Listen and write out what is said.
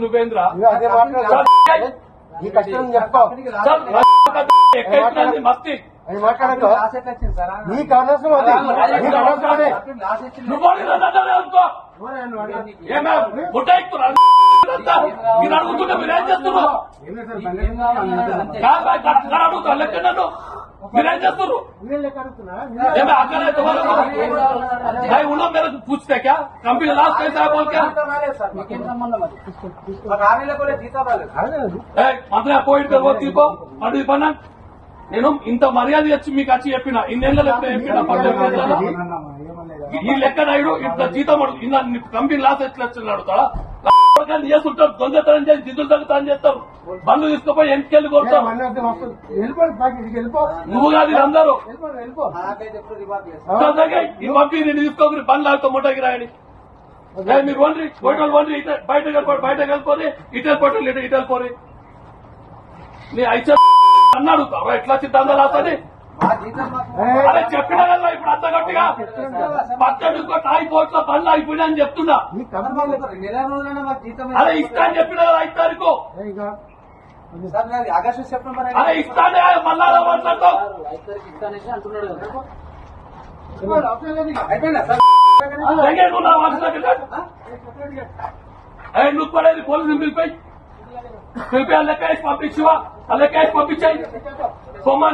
నువ్వేంద్ర ఈ కష్టం చెప్పుకో మస్తి అది మాట్లాడకు నీకు అనవసరం అది నీకు అనవసరం అదే మీరు అడుగుతుంటే మీరేం చేస్తున్నారు అడుగుతా లెక్క నన్ను మీరేం చేస్తున్నారు भाई उन लोग मेरे को पूछते क्या कंपनी लास्ट कैसा है बोल क्या मतलब अपाइंट करो తీకో అది పన్నా నేను ఇంత మర్యాద వచ్చి మీకు వచ్చి చెప్పిన ఇన్నేళ్ళ ఈ లెక్క నాయుడు ఇంత జీతం ఇన్న కంపెనీ లాస్ ఎట్లా అడుగుతాడా చేస్తుంటారు దొంగతనం చేసి జిద్దులు తగ్గుతాని చేస్తారు బండ్లు తీసుకుపోయి ఎంటికెళ్ళి కొడతారు నువ్వు కాదు అందరూ ఈ పంపి నేను తీసుకోకరి బండ్లు ఆగుతా ముట్టకి రాయని మీరు వండ్రి హోటల్ వండ్రి బయట కలిపోయి ఇటల్ పోటీ ఇటల్ పోరి నీ అయితే అన్న అడుగుతావు ఎట్లా చిత్తాందా రాసని అరే చెప్పినా కదా ఇప్పుడు అంత గట్టిగా 18 కోట్ల బండ్లు అయిపోయినా అని చెప్తున్నా అరే ఇస్తా అని చెప్పిన కదా 5 తారీఖు ఆగస్టు సెప్టెంబర్ అరే ఇస్తానే మళ్ళా మాట్లాడతావు నువ్వు పడేది పోలీసులు పిలిపాయి లెక్క వేసి పంపించివా ఆ లెక్క వేసి పంపించాయి సోమా